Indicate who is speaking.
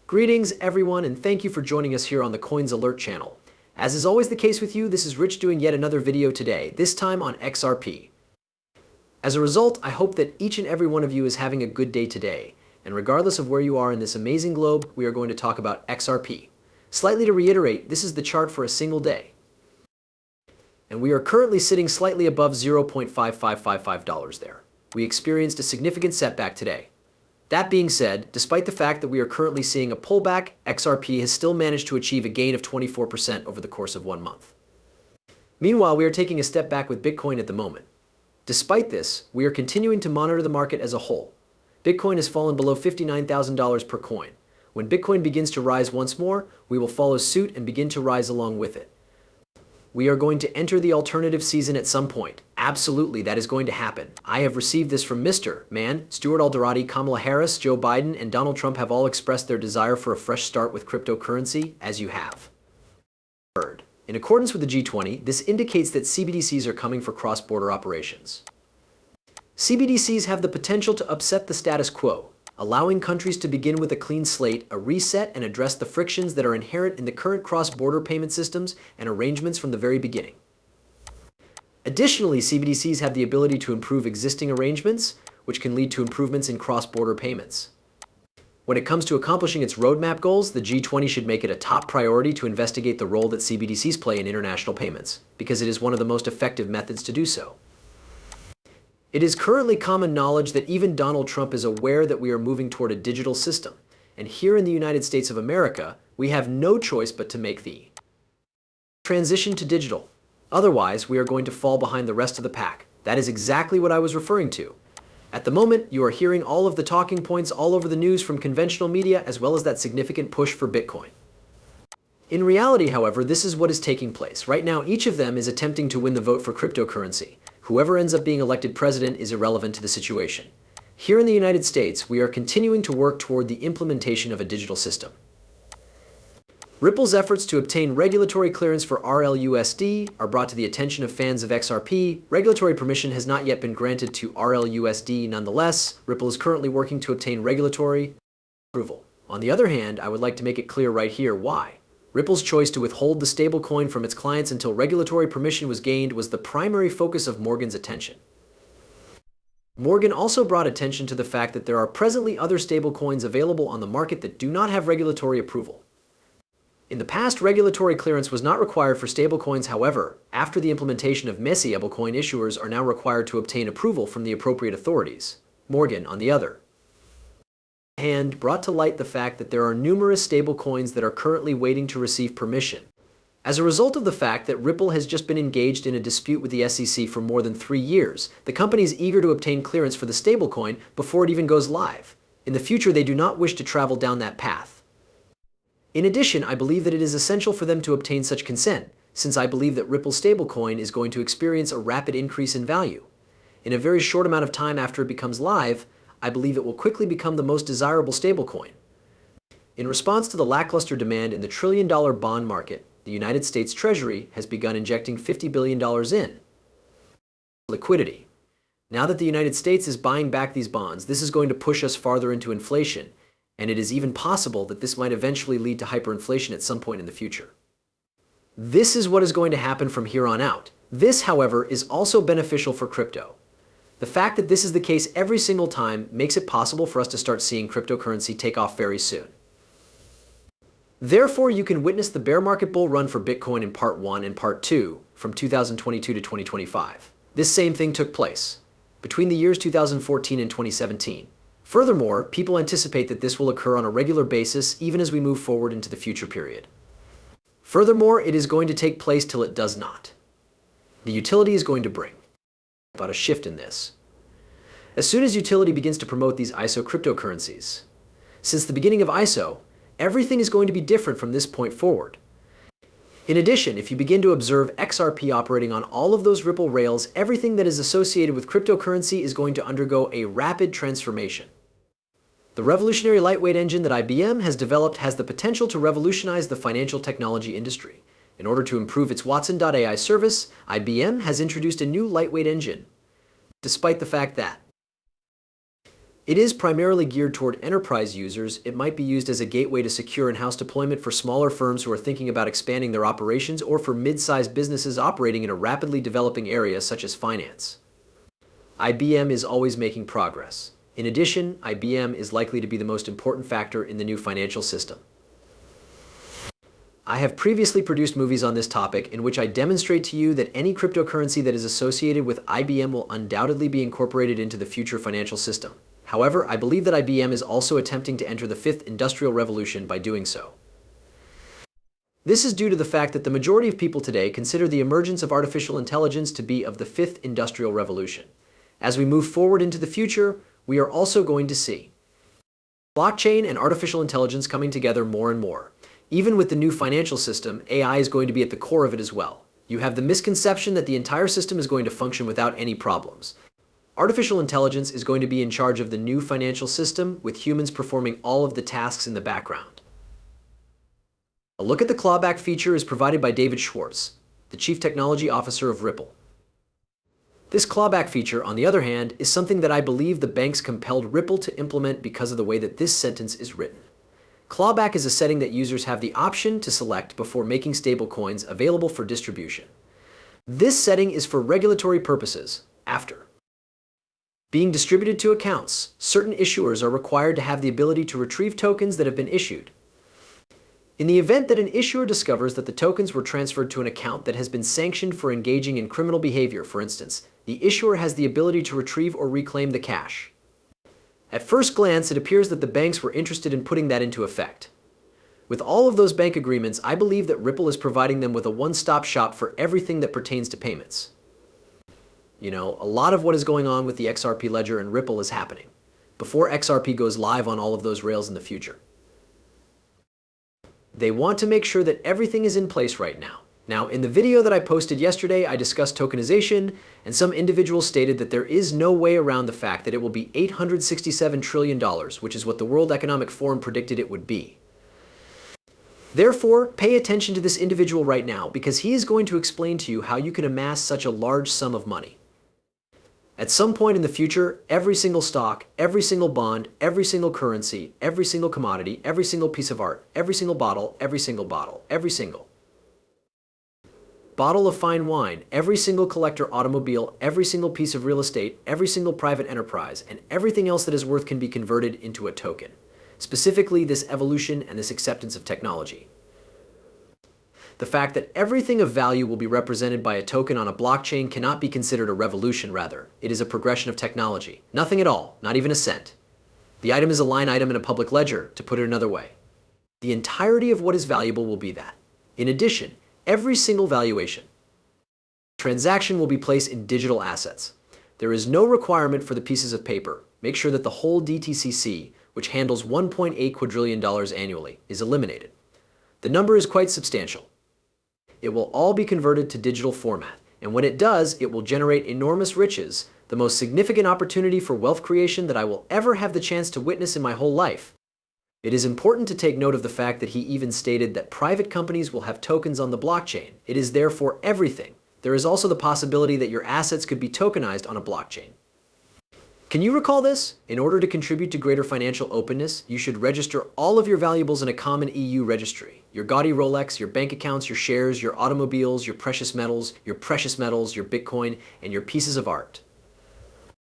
Speaker 1: Greetings everyone, and thank you for joining us here on the Coins Alert channel. As is always the case with you, this is Rich doing yet another video today, this time on XRP. As a result, I hope that each and every one of you is having a good day today, and regardless of where you are in this amazing globe, we are going to talk about XRP. Slightly to reiterate, this is the chart for a single day. And we are currently sitting slightly above $0.5555 there. We experienced a significant setback today. That being said, despite the fact that we are currently seeing a pullback, XRP has still managed to achieve a gain of 24% over the course of 1 month. Meanwhile, we are taking a step back with Bitcoin at the moment. Despite this, we are continuing to monitor the market as a whole. Bitcoin has fallen below $59,000 per coin. When Bitcoin begins to rise once more, we will follow suit and begin to rise along with it. We are going to enter the alternative season at some point. Absolutely, that is going to happen. I have received this from Stuart Alderati, Kamala Harris, Joe Biden, and Donald Trump have all expressed their desire for a fresh start with cryptocurrency, as you have heard. In accordance with the G20, this indicates that CBDCs are coming for cross-border operations. CBDCs have the potential to upset the status quo, allowing countries to begin with a clean slate, a reset, and address the frictions that are inherent in the current cross-border payment systems and arrangements from the very beginning. Additionally, CBDCs have the ability to improve existing arrangements, which can lead to improvements in cross-border payments. When it comes to accomplishing its roadmap goals, the G20 should make it a top priority to investigate the role that CBDCs play in international payments, because it is one of the most effective methods to do so. It is currently common knowledge that even Donald Trump is aware that we are moving toward a digital system, and here in the United States of America, we have no choice but to make the transition to digital. Otherwise, we are going to fall behind the rest of the pack. That is exactly what I was referring to. At the moment, you are hearing all of the talking points all over the news from conventional media, as well as that significant push for Bitcoin. In reality, however, this is what is taking place. Right now, each of them is attempting to win the vote for cryptocurrency. Whoever ends up being elected president is irrelevant to the situation. Here in the United States, we are continuing to work toward the implementation of a digital system. Ripple's efforts to obtain regulatory clearance for RLUSD are brought to the attention of fans of XRP. Regulatory permission has not yet been granted to RLUSD nonetheless. Ripple is currently working to obtain regulatory approval. On the other hand, I would like to make it clear right here why. Ripple's choice to withhold the stablecoin from its clients until regulatory permission was gained was the primary focus of Morgan's attention. Morgan also brought attention to the fact that there are presently other stablecoins available on the market that do not have regulatory approval. In the past, regulatory clearance was not required for stablecoins. However, after the implementation of MESI, stablecoin issuers are now required to obtain approval from the appropriate authorities. Morgan, on the other hand, brought to light the fact that there are numerous stablecoins that are currently waiting to receive permission. As a result of the fact that Ripple has just been engaged in a dispute with the SEC for more than 3 years, the company is eager to obtain clearance for the stablecoin before it even goes live. In the future, they do not wish to travel down that path. In addition, I believe that it is essential for them to obtain such consent, since I believe that Ripple's stablecoin is going to experience a rapid increase in value. In a very short amount of time after it becomes live, I believe it will quickly become the most desirable stablecoin. In response to the lackluster demand in the trillion-dollar bond market, the United States Treasury has begun injecting $50 billion in liquidity. Now that the United States is buying back these bonds, this is going to push us farther into inflation, and it is even possible that this might eventually lead to hyperinflation at some point in the future. This is what is going to happen from here on out. This, however, is also beneficial for crypto. The fact that this is the case every single time makes it possible for us to start seeing cryptocurrency take off very soon. Therefore, you can witness the bear market bull run for Bitcoin in Part 1 and Part 2 from 2022 to 2025. This same thing took place between the years 2014 and 2017. Furthermore, people anticipate that this will occur on a regular basis even as we move forward into the future period. Furthermore, it is going to take place till it does not. The utility is going to bring about a shift in this. As soon as utility begins to promote these ISO cryptocurrencies, since the beginning of ISO, everything is going to be different from this point forward. In addition, if you begin to observe XRP operating on all of those Ripple rails, everything that is associated with cryptocurrency is going to undergo a rapid transformation. The revolutionary lightweight engine that IBM has developed has the potential to revolutionize the financial technology industry. In order to improve its Watson.ai service, IBM has introduced a new lightweight engine, despite the fact that It is primarily geared toward enterprise users. It might be used as a gateway to secure in-house deployment for smaller firms who are thinking about expanding their operations, or for mid-sized businesses operating in a rapidly developing area such as finance. IBM is always making progress. In addition, IBM is likely to be the most important factor in the new financial system. I have previously produced movies on this topic in which I demonstrate to you that any cryptocurrency that is associated with IBM will undoubtedly be incorporated into the future financial system. However, I believe that IBM is also attempting to enter the fifth industrial revolution by doing so. This is due to the fact that the majority of people today consider the emergence of artificial intelligence to be of the fifth industrial revolution. As we move forward into the future, we are also going to see blockchain and artificial intelligence coming together more and more. Even with the new financial system, AI is going to be at the core of it as well. You have the misconception that the entire system is going to function without any problems. Artificial intelligence is going to be in charge of the new financial system, with humans performing all of the tasks in the background. A look at the clawback feature is provided by David Schwartz, the Chief Technology Officer of Ripple. This clawback feature, on the other hand, is something that I believe the banks compelled Ripple to implement because of the way that this sentence is written. Clawback is a setting that users have the option to select before making stablecoins available for distribution. This setting is for regulatory purposes. After being distributed to accounts, certain issuers are required to have the ability to retrieve tokens that have been issued. In the event that an issuer discovers that the tokens were transferred to an account that has been sanctioned for engaging in criminal behavior, for instance, the issuer has the ability to retrieve or reclaim the cash. At first glance, it appears that the banks were interested in putting that into effect. With all of those bank agreements, I believe that Ripple is providing them with a one-stop shop for everything that pertains to payments. You know, a lot of what is going on with the XRP ledger and Ripple is happening before XRP goes live on all of those rails in the future. They want to make sure that everything is in place right now. Now, in the video that I posted yesterday, I discussed tokenization, and some individuals stated that there is no way around the fact that it will be $867 trillion, which is what the World Economic Forum predicted it would be. Therefore, pay attention to this individual right now, because he is going to explain to you how you can amass such a large sum of money. At some point in the future, every single stock, every single bond, every single currency, every single commodity, every single piece of art, every single bottle, every single bottle of fine wine, every single collector automobile, every single piece of real estate, every single private enterprise, and everything else that is worth can be converted into a token. Specifically, this evolution and this acceptance of technology. The fact that everything of value will be represented by a token on a blockchain cannot be considered a revolution, rather. It is a progression of technology. Nothing at all, not even a cent. The item is a line item in a public ledger, to put it another way. The entirety of what is valuable will be that. In addition, every single valuation transaction will be placed in digital assets. There is no requirement for the pieces of paper. Make sure that the whole DTCC, which handles $1.8 quadrillion annually, is eliminated. The number is quite substantial. It will all be converted to digital format, and when it does, it will generate enormous riches, the most significant opportunity for wealth creation that I will ever have the chance to witness in my whole life. It is important to take note of the fact that he even stated that private companies will have tokens on the blockchain. It is therefore everything. There is also the possibility that your assets could be tokenized on a blockchain. Can you recall this? In order to contribute to greater financial openness, you should register all of your valuables in a common EU registry. Your gaudy Rolex, your bank accounts, your shares, your automobiles, your precious metals, your Bitcoin, and your pieces of art.